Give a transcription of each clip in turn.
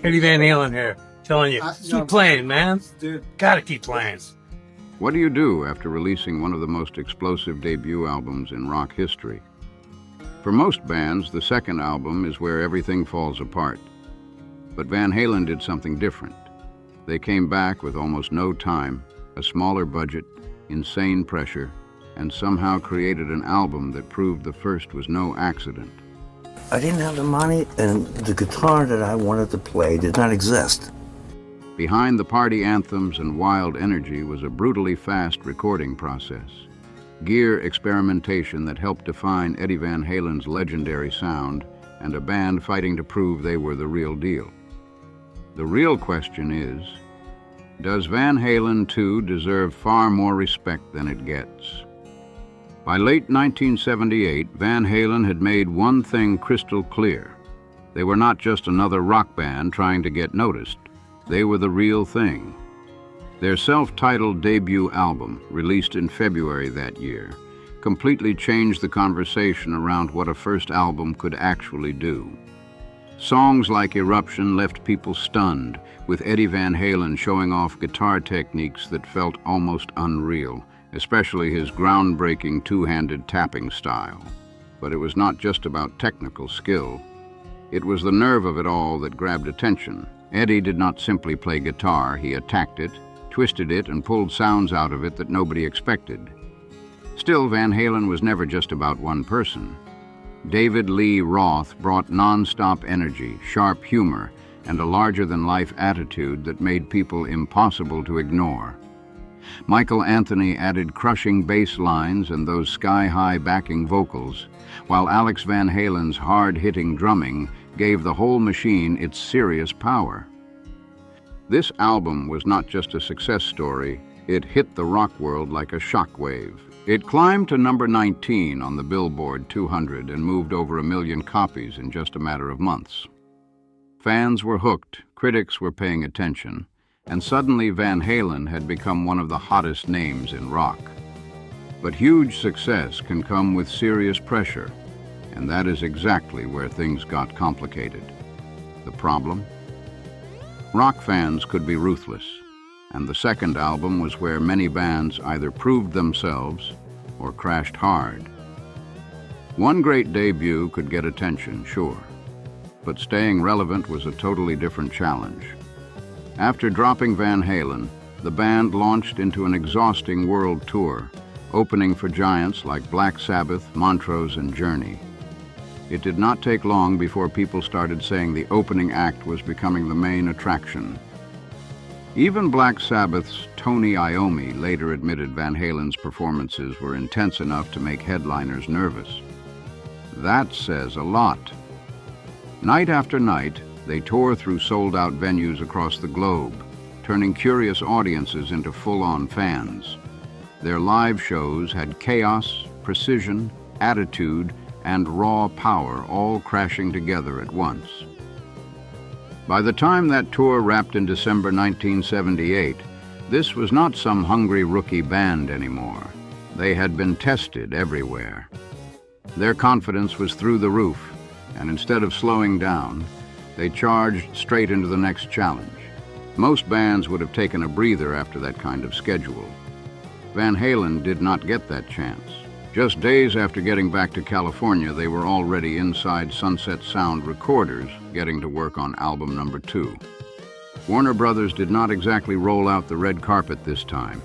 Eddie Van Halen here, telling you, keep playing, man. Dude, Gotta keep playing. What do you do after releasing one of the most explosive debut albums in rock history? For most bands, the second album is where everything falls apart. But Van Halen did something different. They came back with almost no time, a smaller budget, insane pressure, and somehow created an album that proved the first was no accident. I didn't have the money, and the guitar that I wanted to play did not exist. Behind the party anthems and wild energy was a brutally fast recording process. Gear experimentation that helped define Eddie Van Halen's legendary sound, and a band fighting to prove they were the real deal. The real question is, does Van Halen 2 deserve far more respect than it gets? By late 1978, Van Halen had made one thing crystal clear. They were not just another rock band trying to get noticed. They were the real thing. Their self-titled debut album, released in February that year, completely changed the conversation around what a first album could actually do. Songs like Eruption left people stunned, with Eddie Van Halen showing off guitar techniques that felt almost unreal, especially his groundbreaking two-handed tapping style. But it was not just about technical skill. It was the nerve of it all that grabbed attention. Eddie did not simply play guitar, he attacked it, twisted it, and pulled sounds out of it that nobody expected. Still, Van Halen was never just about one person. David Lee Roth brought non-stop energy, sharp humor, and a larger-than-life attitude that made people impossible to ignore. Michael Anthony added crushing bass lines and those sky-high backing vocals, while Alex Van Halen's hard-hitting drumming gave the whole machine its serious power. This album was not just a success story, it hit the rock world like a shockwave. It climbed to number 19 on the Billboard 200 and moved over 1 million copies in just a matter of months. Fans were hooked, critics were paying attention, and suddenly Van Halen had become one of the hottest names in rock. But huge success can come with serious pressure, and that is exactly where things got complicated. The problem? Rock fans could be ruthless, and the second album was where many bands either proved themselves or crashed hard. One great debut could get attention, sure, but staying relevant was a totally different challenge. After dropping Van Halen, the band launched into an exhausting world tour, opening for giants like Black Sabbath, Montrose, and Journey. It did not take long before people started saying the opening act was becoming the main attraction. Even Black Sabbath's Tony Iommi later admitted Van Halen's performances were intense enough to make headliners nervous. That says a lot. Night after night, they tore through sold-out venues across the globe, turning curious audiences into full-on fans. Their live shows had chaos, precision, attitude, and raw power all crashing together at once. By the time that tour wrapped in December 1978, this was not some hungry rookie band anymore. They had been tested everywhere. Their confidence was through the roof, and instead of slowing down, they charged straight into the next challenge. Most bands would have taken a breather after that kind of schedule. Van Halen did not get that chance. Just days after getting back to California, they were already inside Sunset Sound Recorders, getting to work on album number 2. Warner Brothers did not exactly roll out the red carpet this time.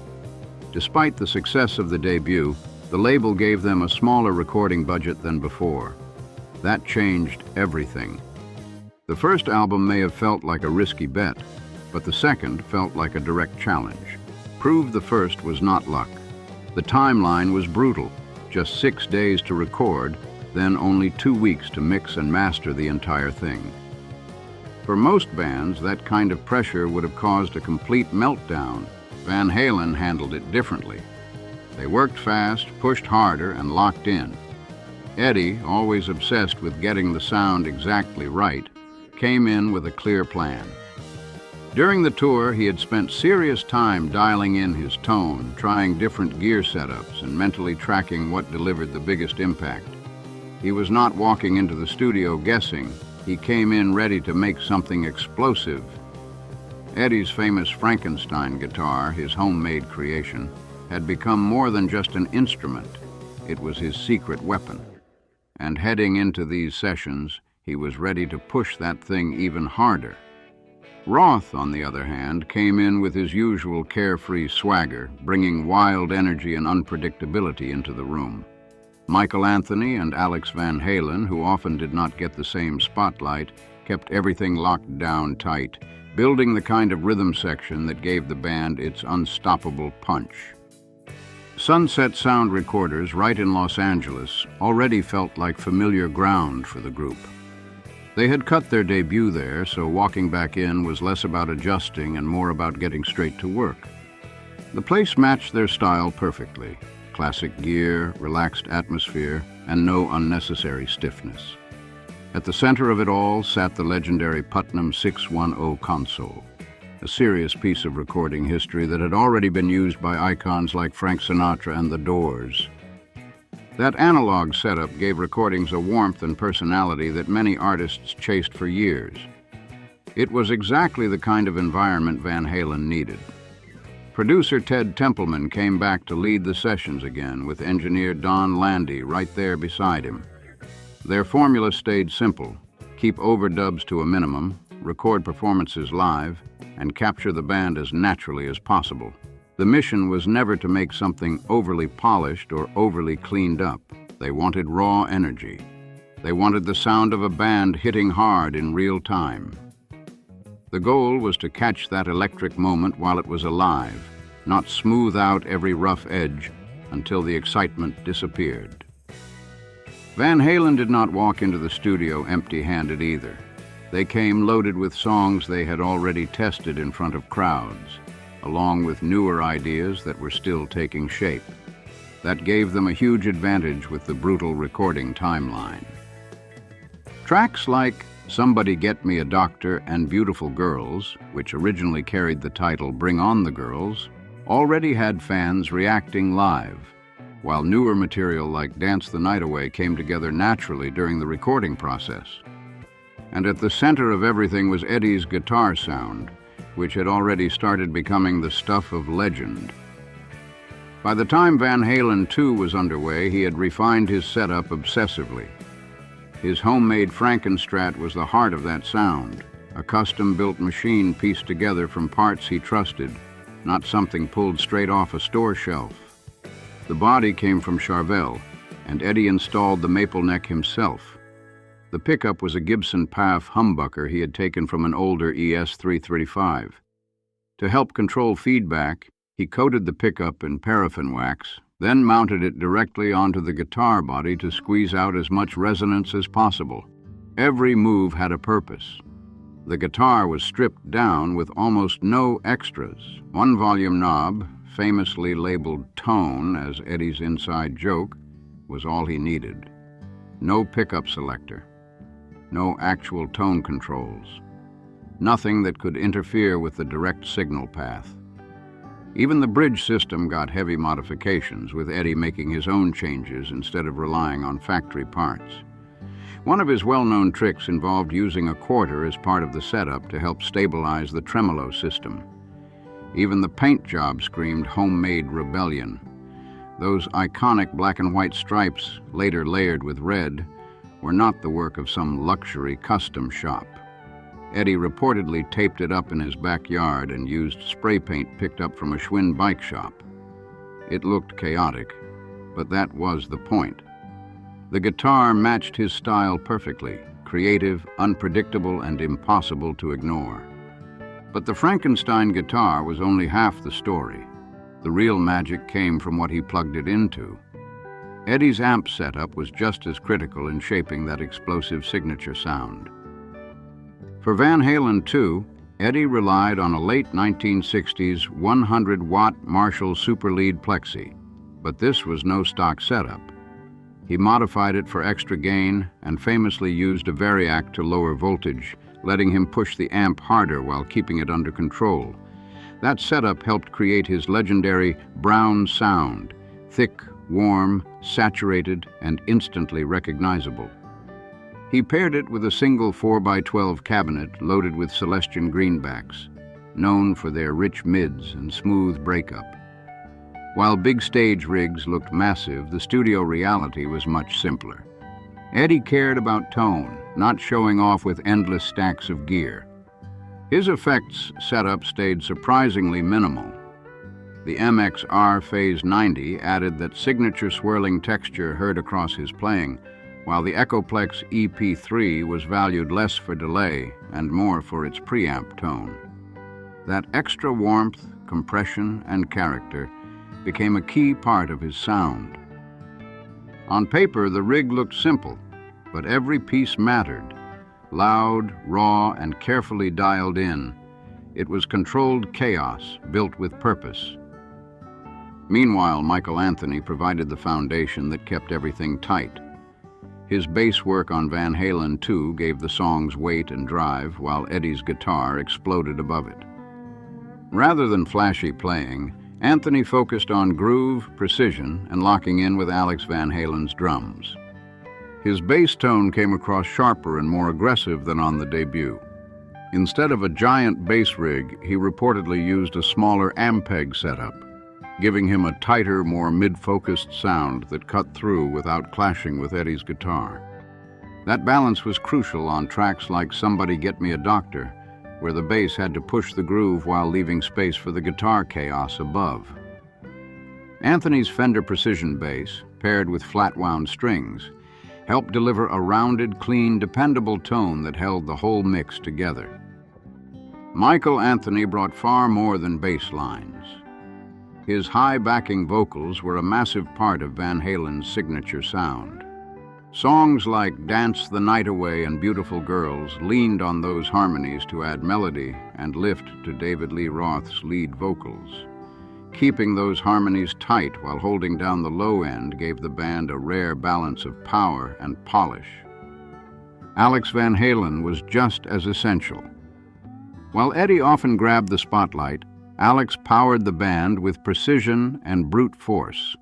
Despite the success of the debut, the label gave them a smaller recording budget than before. That changed everything. The first album may have felt like a risky bet, but the second felt like a direct challenge. Prove the first was not luck. The timeline was brutal. Just 6 days to record, then only 2 weeks to mix and master the entire thing. For most bands, that kind of pressure would have caused a complete meltdown. Van Halen handled it differently. They worked fast, pushed harder, and locked in. Eddie, always obsessed with getting the sound exactly right, came in with a clear plan. During the tour, he had spent serious time dialing in his tone, trying different gear setups, and mentally tracking what delivered the biggest impact. He was not walking into the studio guessing. He came in ready to make something explosive. Eddie's famous Frankenstein guitar, his homemade creation, had become more than just an instrument. It was his secret weapon. And heading into these sessions, he was ready to push that thing even harder. Roth, on the other hand, came in with his usual carefree swagger, bringing wild energy and unpredictability into the room. Michael Anthony and Alex Van Halen, who often did not get the same spotlight, kept everything locked down tight, building the kind of rhythm section that gave the band its unstoppable punch. Sunset Sound recorders right in Los Angeles already felt like familiar ground for the group. They had cut their debut there, so walking back in was less about adjusting and more about getting straight to work. The place matched their style perfectly. Classic gear, relaxed atmosphere, and no unnecessary stiffness. At the center of it all sat the legendary Putnam 610 console, a serious piece of recording history that had already been used by icons like Frank Sinatra and The Doors. That analog setup gave recordings a warmth and personality that many artists chased for years. It was exactly the kind of environment Van Halen needed. Producer Ted Templeman came back to lead the sessions again, with engineer Don Landy right there beside him. Their formula stayed simple: keep overdubs to a minimum, record performances live, and capture the band as naturally as possible. The mission was never to make something overly polished or overly cleaned up. They wanted raw energy. They wanted the sound of a band hitting hard in real time. The goal was to catch that electric moment while it was alive, not smooth out every rough edge until the excitement disappeared. Van Halen did not walk into the studio empty-handed either. They came loaded with songs they had already tested in front of crowds, along with newer ideas that were still taking shape. That gave them a huge advantage with the brutal recording timeline. Tracks like Somebody Get Me a Doctor and Beautiful Girls, which originally carried the title Bring On the Girls, already had fans reacting live, while newer material like Dance the Night Away came together naturally during the recording process. And at the center of everything was Eddie's guitar sound, which had already started becoming the stuff of legend. By the time Van Halen 2 was underway, he had refined his setup obsessively. His homemade Frankenstrat was the heart of that sound, a custom-built machine pieced together from parts he trusted, not something pulled straight off a store shelf. The body came from Charvel, and Eddie installed the maple neck himself. The pickup was a Gibson Path humbucker he had taken from an older ES-335. To help control feedback, he coated the pickup in paraffin wax, then mounted it directly onto the guitar body to squeeze out as much resonance as possible. Every move had a purpose. The guitar was stripped down with almost no extras. One volume knob, famously labeled Tone as Eddie's inside joke, was all he needed. No pickup selector. No actual tone controls. Nothing that could interfere with the direct signal path. Even the bridge system got heavy modifications, with Eddie making his own changes instead of relying on factory parts. One of his well-known tricks involved using a quarter as part of the setup to help stabilize the tremolo system. Even the paint job screamed homemade rebellion. Those iconic black and white stripes, later layered with red, were not the work of some luxury custom shop. Eddie reportedly taped it up in his backyard and used spray paint picked up from a Schwinn bike shop. It looked chaotic, but that was the point. The guitar matched his style perfectly, creative, unpredictable, and impossible to ignore. But the Frankenstein guitar was only half the story. The real magic came from what he plugged it into. Eddie's amp setup was just as critical in shaping that explosive signature sound. For Van Halen 2, Eddie relied on a late 1960s 100-watt Marshall Super Lead Plexi, but this was no stock setup. He modified it for extra gain and famously used a variac to lower voltage, letting him push the amp harder while keeping it under control. That setup helped create his legendary brown sound, thick, warm, saturated, and instantly recognizable. He paired it with a single 4x12 cabinet loaded with Celestian greenbacks, known for their rich mids and smooth breakup. While big stage rigs looked massive, the studio reality was much simpler. Eddie cared about tone, not showing off with endless stacks of gear. His effects setup stayed surprisingly minimal. The MXR Phase 90 added that signature swirling texture heard across his playing, while the Echoplex EP3 was valued less for delay and more for its preamp tone. That extra warmth, compression, and character became a key part of his sound. On paper, the rig looked simple, but every piece mattered. Loud, raw, and carefully dialed in, it was controlled chaos built with purpose. Meanwhile, Michael Anthony provided the foundation that kept everything tight. His bass work on Van Halen 2 gave the songs weight and drive, while Eddie's guitar exploded above it. Rather than flashy playing, Anthony focused on groove, precision, and locking in with Alex Van Halen's drums. His bass tone came across sharper and more aggressive than on the debut. Instead of a giant bass rig, he reportedly used a smaller Ampeg setup, giving him a tighter, more mid-focused sound that cut through without clashing with Eddie's guitar. That balance was crucial on tracks like Somebody Get Me a Doctor, where the bass had to push the groove while leaving space for the guitar chaos above. Anthony's Fender Precision bass, paired with flat-wound strings, helped deliver a rounded, clean, dependable tone that held the whole mix together. Michael Anthony brought far more than bass lines. His high-backing vocals were a massive part of Van Halen's signature sound. Songs like Dance the Night Away and Beautiful Girls leaned on those harmonies to add melody and lift to David Lee Roth's lead vocals. Keeping those harmonies tight while holding down the low end gave the band a rare balance of power and polish. Alex Van Halen was just as essential. While Eddie often grabbed the spotlight, Alex powered the band with precision and brute force.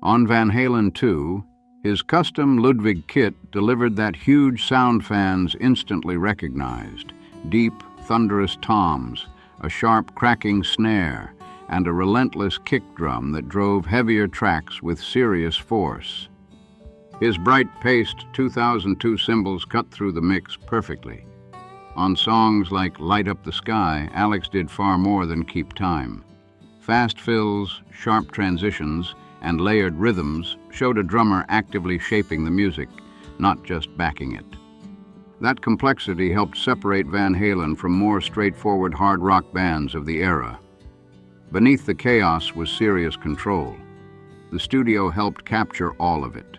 On Van Halen 2, his custom Ludwig kit delivered that huge sound fans instantly recognized: deep, thunderous toms, a sharp, cracking snare, and a relentless kick drum that drove heavier tracks with serious force. His bright-paced 2002 cymbals cut through the mix perfectly. On songs like Light Up the Sky, Alex did far more than keep time. Fast fills, sharp transitions, and layered rhythms showed a drummer actively shaping the music, not just backing it. That complexity helped separate Van Halen from more straightforward hard rock bands of the era. Beneath the chaos was serious control. The studio helped capture all of it.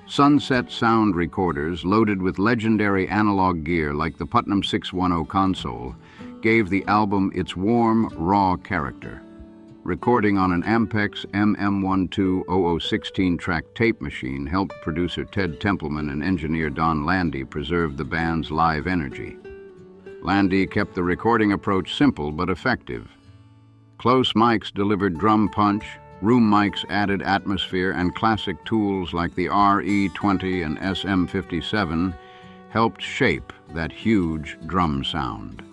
Sunset sound recorders loaded with legendary analog gear like the Putnam 610 console gave the album its warm, raw character. Recording on an Ampex MM12 0016-track tape machine helped producer Ted Templeman and engineer Don Landy preserve the band's live energy. Landy kept the recording approach simple but effective. Close mics delivered drum punch, room mics added atmosphere, and classic tools like the RE20 and SM57 helped shape that huge drum sound.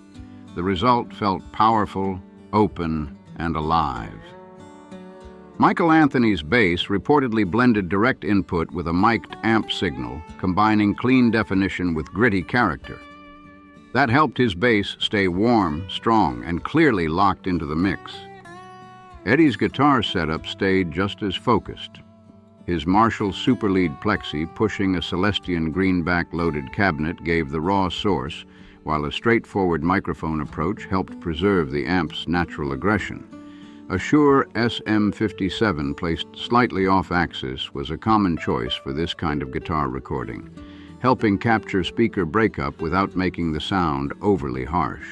The result felt powerful, open, and alive. Michael Anthony's bass reportedly blended direct input with a mic'd amp signal, combining clean definition with gritty character. That helped his bass stay warm, strong, and clearly locked into the mix. Eddie's guitar setup stayed just as focused. His Marshall Superlead Plexi pushing a Celestian greenback-loaded cabinet gave the raw source, while a straightforward microphone approach helped preserve the amp's natural aggression. A Shure SM57 placed slightly off-axis was a common choice for this kind of guitar recording, helping capture speaker breakup without making the sound overly harsh.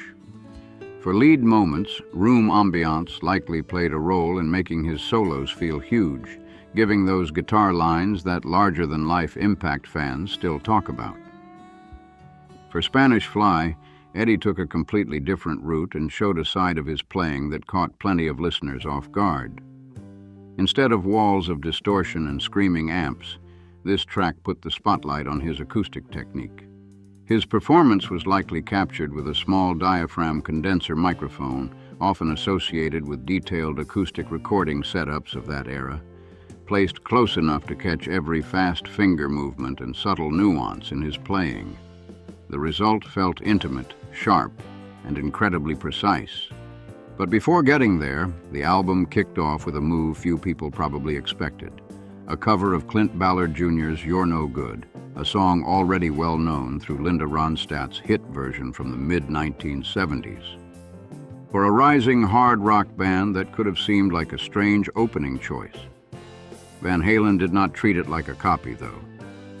For lead moments, room ambiance likely played a role in making his solos feel huge, giving those guitar lines that larger-than-life impact fans still talk about. For Spanish Fly, Eddie took a completely different route and showed a side of his playing that caught plenty of listeners off guard. Instead of walls of distortion and screaming amps, This track put the spotlight on his acoustic technique. His performance was likely captured with a small diaphragm condenser microphone, often associated with detailed acoustic recording setups of that era, placed close enough to catch every fast finger movement and subtle nuance in his playing. The result felt intimate, sharp, and incredibly precise. But before getting there, the album kicked off with a move few people probably expected. A cover of Clint Ballard Jr.'s You're No Good, a song already well known through Linda Ronstadt's hit version from the mid-1970s. For a rising hard rock band, that could have seemed like a strange opening choice. Van Halen did not treat it like a copy, though.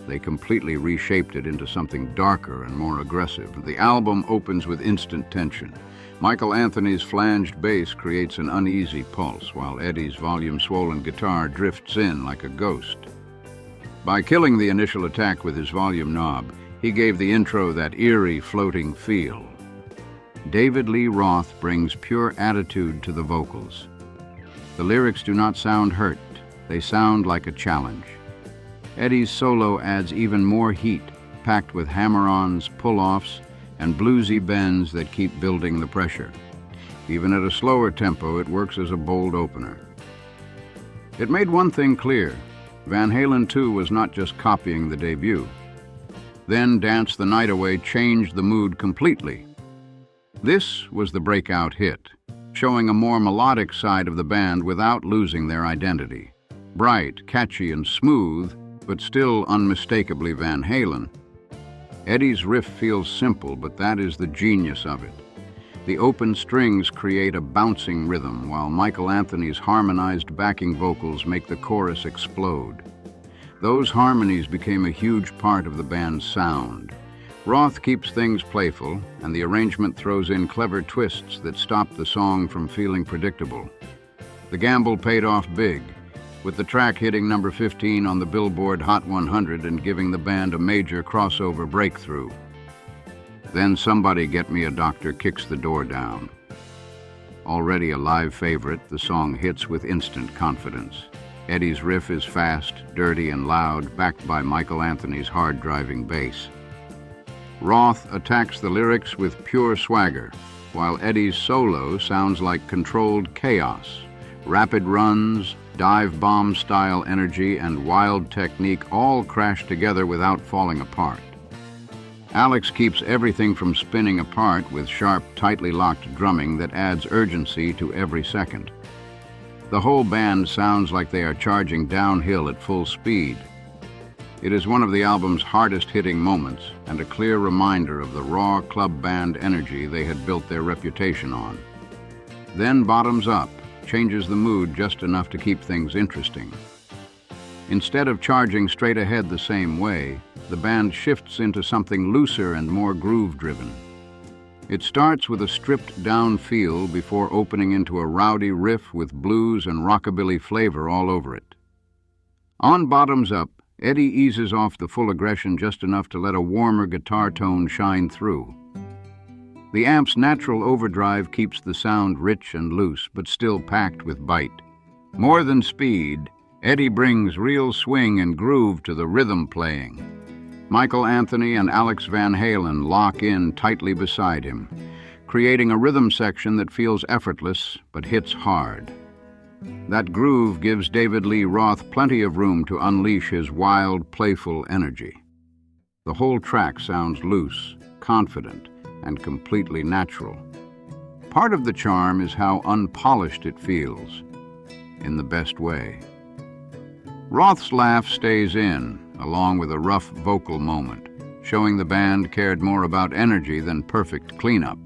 They completely reshaped it into something darker and more aggressive. The album opens with instant tension. Michael Anthony's flanged bass creates an uneasy pulse, while Eddie's volume-swollen guitar drifts in like a ghost. By killing the initial attack with his volume knob, he gave the intro that eerie, floating feel. David Lee Roth brings pure attitude to the vocals. The lyrics do not sound hurt, they sound like a challenge. Eddie's solo adds even more heat, packed with hammer-ons, pull-offs, and bluesy bends that keep building the pressure. Even at a slower tempo, it works as a bold opener. It made one thing clear: Van Halen 2 was not just copying the debut. Then Dance the Night Away changed the mood completely. This was the breakout hit, showing a more melodic side of the band without losing their identity. Bright, catchy, and smooth, but still unmistakably Van Halen. Eddie's riff feels simple, but that is the genius of it. The open strings create a bouncing rhythm, while Michael Anthony's harmonized backing vocals make the chorus explode. Those harmonies became a huge part of the band's sound. Roth keeps things playful, and the arrangement throws in clever twists that stop the song from feeling predictable. The gamble paid off big, with the track hitting number 15 on the Billboard Hot 100 and giving the band a major crossover breakthrough. Then Somebody Get Me a Doctor kicks the door down. Already a live favorite, the song hits with instant confidence. Eddie's riff is fast, dirty, and loud, backed by Michael Anthony's hard-driving bass. Roth attacks the lyrics with pure swagger, while Eddie's solo sounds like controlled chaos. Rapid runs, dive bomb-style energy, and wild technique all crash together without falling apart. Alex keeps everything from spinning apart with sharp, tightly locked drumming that adds urgency to every second. The whole band sounds like they are charging downhill at full speed. It is one of the album's hardest-hitting moments and a clear reminder of the raw club band energy they had built their reputation on. Then Bottoms Up changes the mood just enough to keep things interesting. Instead of charging straight ahead the same way, the band shifts into something looser and more groove-driven. It starts with a stripped-down feel before opening into a rowdy riff with blues and rockabilly flavor all over it. On Bottoms Up, Eddie eases off the full aggression just enough to let a warmer guitar tone shine through. The amp's natural overdrive keeps the sound rich and loose, but still packed with bite. More than speed, Eddie brings real swing and groove to the rhythm playing. Michael Anthony and Alex Van Halen lock in tightly beside him, creating a rhythm section that feels effortless but hits hard. That groove gives David Lee Roth plenty of room to unleash his wild, playful energy. The whole track sounds loose, confident, and completely natural. Part of the charm is how unpolished it feels, in the best way. Roth's laugh stays in, along with a rough vocal moment, showing the band cared more about energy than perfect cleanup.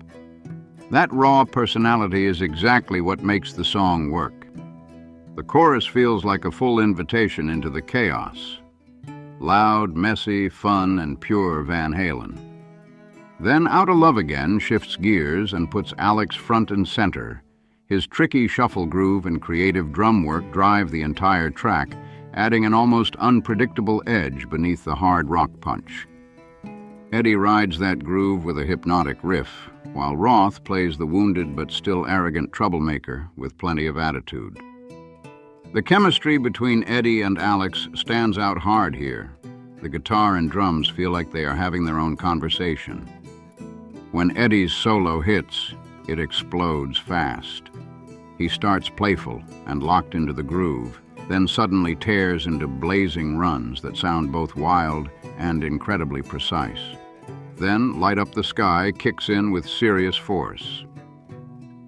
That raw personality is exactly what makes the song work. The chorus feels like a full invitation into the chaos. Loud, messy, fun, and pure Van Halen. Then Out of Love Again shifts gears and puts Alex front and center. His tricky shuffle groove and creative drum work drive the entire track, adding an almost unpredictable edge beneath the hard rock punch. Eddie rides that groove with a hypnotic riff, while Roth plays the wounded but still arrogant troublemaker with plenty of attitude. The chemistry between Eddie and Alex stands out hard here. The guitar and drums feel like they are having their own conversation. When Eddie's solo hits, it explodes fast. He starts playful and locked into the groove, then suddenly tears into blazing runs that sound both wild and incredibly precise. Then Light Up the Sky kicks in with serious force.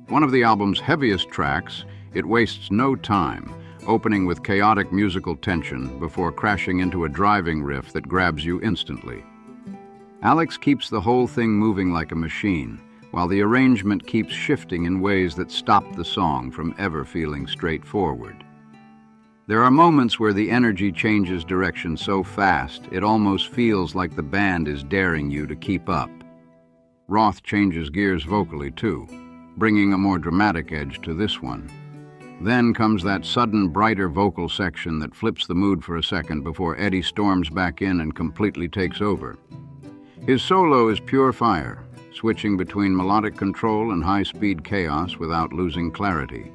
One of the album's heaviest tracks, it wastes no time, opening with chaotic musical tension before crashing into a driving riff that grabs you instantly. Alex keeps the whole thing moving like a machine, while the arrangement keeps shifting in ways that stop the song from ever feeling straightforward. There are moments where the energy changes direction so fast it almost feels like the band is daring you to keep up. Roth changes gears vocally too, bringing a more dramatic edge to this one. Then comes that sudden, brighter vocal section that flips the mood for a second before Eddie storms back in and completely takes over. His solo is pure fire, switching between melodic control and high-speed chaos without losing clarity.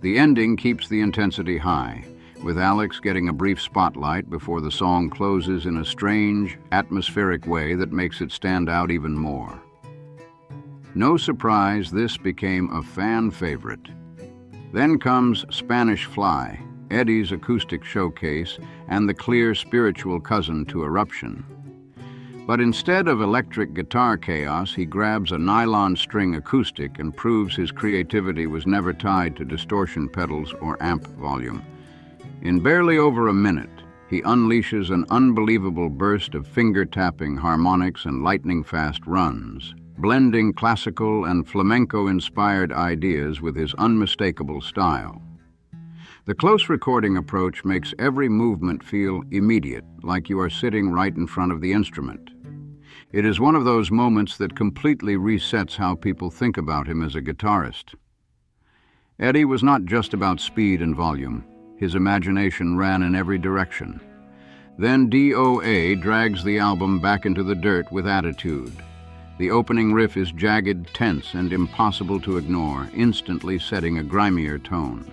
The ending keeps the intensity high, with Alex getting a brief spotlight before the song closes in a strange, atmospheric way that makes it stand out even more. No surprise, this became a fan favorite. Then comes Spanish Fly, Eddie's acoustic showcase and the clear spiritual cousin to Eruption. But instead of electric guitar chaos, he grabs a nylon string acoustic and proves his creativity was never tied to distortion pedals or amp volume. In barely over a minute, he unleashes an unbelievable burst of finger-tapping harmonics and lightning-fast runs, blending classical and flamenco-inspired ideas with his unmistakable style. The close recording approach makes every movement feel immediate, like you are sitting right in front of the instrument. It is one of those moments that completely resets how people think about him as a guitarist. Eddie was not just about speed and volume. His imagination ran in every direction. Then DOA drags the album back into the dirt with attitude. The opening riff is jagged, tense, and impossible to ignore, instantly setting a grimier tone.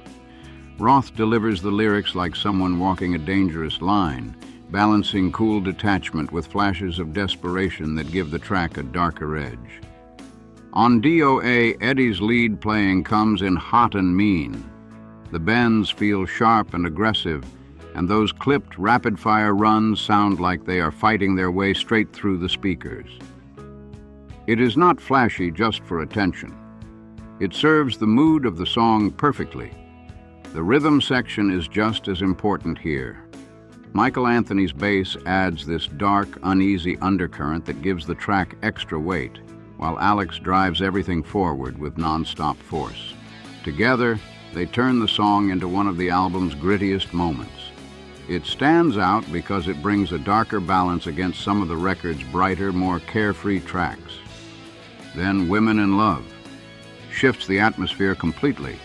Roth delivers the lyrics like someone walking a dangerous line, balancing cool detachment with flashes of desperation that give the track a darker edge. On DOA, Eddie's lead playing comes in hot and mean. The bends feel sharp and aggressive, and those clipped, rapid-fire runs sound like they are fighting their way straight through the speakers. It is not flashy just for attention. It serves the mood of the song perfectly. The rhythm section is just as important here. Michael Anthony's bass adds this dark, uneasy undercurrent that gives the track extra weight, while Alex drives everything forward with non-stop force. Together, they turn the song into one of the album's grittiest moments. It stands out because it brings a darker balance against some of the record's brighter, more carefree tracks. Then Women in Love shifts the atmosphere completely.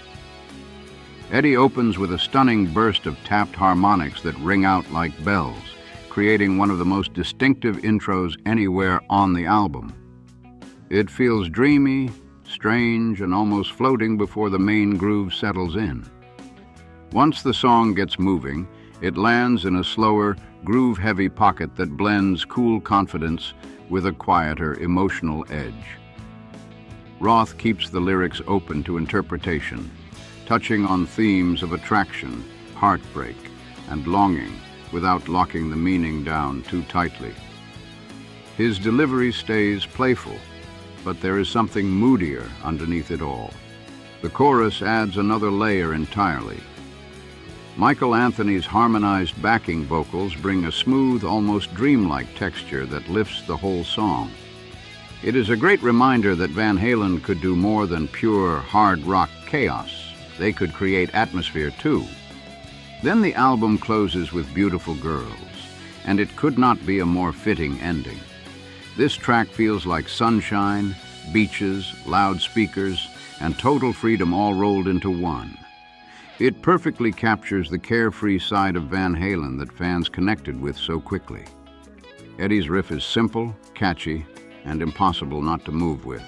Eddie opens with a stunning burst of tapped harmonics that ring out like bells, creating one of the most distinctive intros anywhere on the album. It feels dreamy, strange, and almost floating before the main groove settles in. Once the song gets moving, it lands in a slower, groove-heavy pocket that blends cool confidence with a quieter, emotional edge. Roth keeps the lyrics open to interpretation, touching on themes of attraction, heartbreak, and longing without locking the meaning down too tightly. His delivery stays playful, but there is something moodier underneath it all. The chorus adds another layer entirely. Michael Anthony's harmonized backing vocals bring a smooth, almost dreamlike texture that lifts the whole song. It is a great reminder that Van Halen could do more than pure hard rock chaos. They could create atmosphere too. Then the album closes with Beautiful Girls, and it could not be a more fitting ending. This track feels like sunshine, beaches, loudspeakers, and total freedom all rolled into one. It perfectly captures the carefree side of Van Halen that fans connected with so quickly. Eddie's riff is simple, catchy, and impossible not to move with.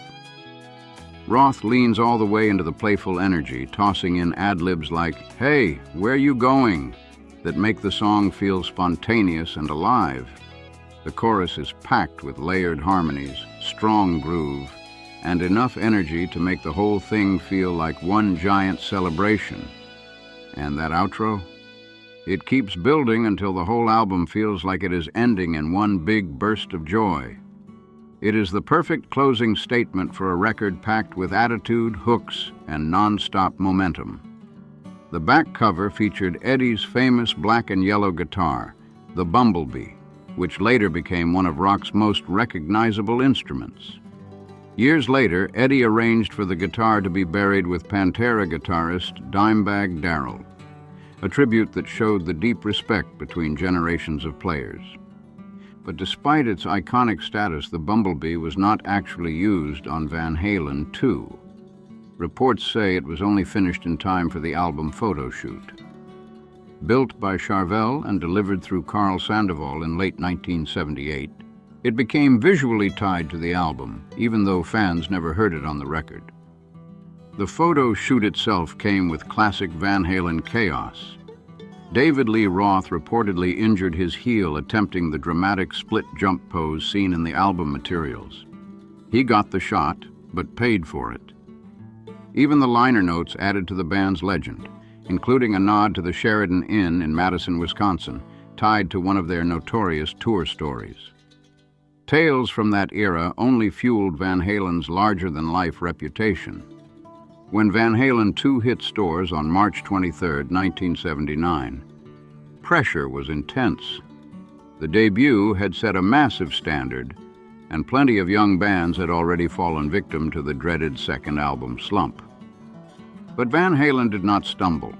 Roth leans all the way into the playful energy, tossing in ad-libs like, "Hey, where you going?" that make the song feel spontaneous and alive. The chorus is packed with layered harmonies, strong groove, and enough energy to make the whole thing feel like one giant celebration. And that outro? It keeps building until the whole album feels like it is ending in one big burst of joy. It is the perfect closing statement for a record packed with attitude, hooks, and non-stop momentum. The back cover featured Eddie's famous black and yellow guitar, the Bumblebee, which later became one of rock's most recognizable instruments. Years later, Eddie arranged for the guitar to be buried with Pantera guitarist Dimebag Darrell, a tribute that showed the deep respect between generations of players. But despite its iconic status, the Bumblebee was not actually used on Van Halen 2. Reports say it was only finished in time for the album photo shoot. Built by Charvel and delivered through Carl Sandoval in late 1978, it became visually tied to the album, even though fans never heard it on the record. The photo shoot itself came with classic Van Halen chaos. David Lee Roth reportedly injured his heel attempting the dramatic split jump pose seen in the album materials. He got the shot, but paid for it. Even the liner notes added to the band's legend, including a nod to the Sheridan Inn in Madison, Wisconsin, tied to one of their notorious tour stories. Tales from that era only fueled Van Halen's larger-than-life reputation. When Van Halen 2 hit stores on March 23, 1979, pressure was intense. The debut had set a massive standard, and plenty of young bands had already fallen victim to the dreaded second album slump. But Van Halen did not stumble.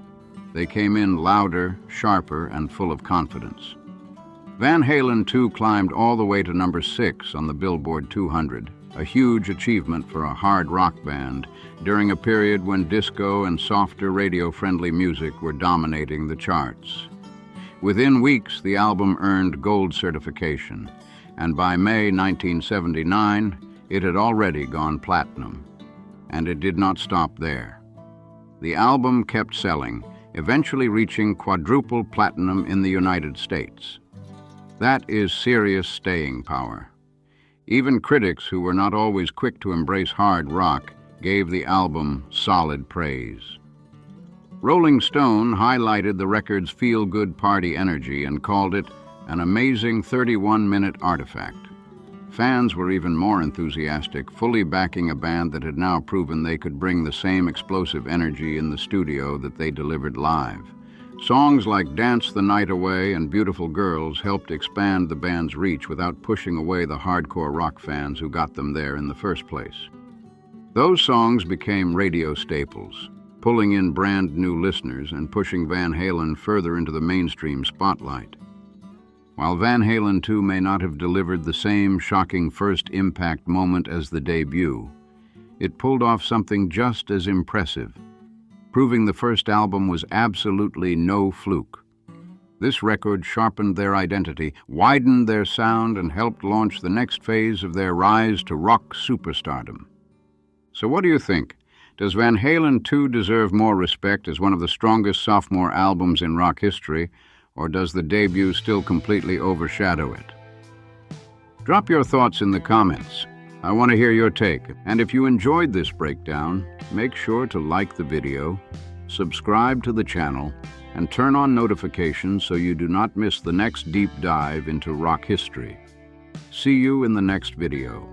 They came in louder, sharper, and full of confidence. Van Halen 2 climbed all the way to number 6 on the Billboard 200, a huge achievement for a hard rock band during a period when disco and softer radio-friendly music were dominating the charts. Within weeks, the album earned gold certification, and by May 1979, it had already gone platinum. And it did not stop there. The album kept selling, eventually reaching quadruple platinum in the United States. That is serious staying power. Even critics who were not always quick to embrace hard rock gave the album solid praise. Rolling Stone highlighted the record's feel-good party energy and called it an amazing 31-minute artifact. Fans were even more enthusiastic, fully backing a band that had now proven they could bring the same explosive energy in the studio that they delivered live. Songs like Dance the Night Away and Beautiful Girls helped expand the band's reach without pushing away the hardcore rock fans who got them there in the first place. Those songs became radio staples, pulling in brand new listeners and pushing Van Halen further into the mainstream spotlight. While Van Halen 2 may not have delivered the same shocking first impact moment as the debut, it pulled off something just as impressive, proving the first album was absolutely no fluke. This record sharpened their identity, widened their sound, and helped launch the next phase of their rise to rock superstardom. So what do you think? Does Van Halen 2 deserve more respect as one of the strongest sophomore albums in rock history, or does the debut still completely overshadow it? Drop your thoughts in the comments. I want to hear your take. And if you enjoyed this breakdown, make sure to like the video, subscribe to the channel, and turn on notifications so you do not miss the next deep dive into rock history. See you in the next video.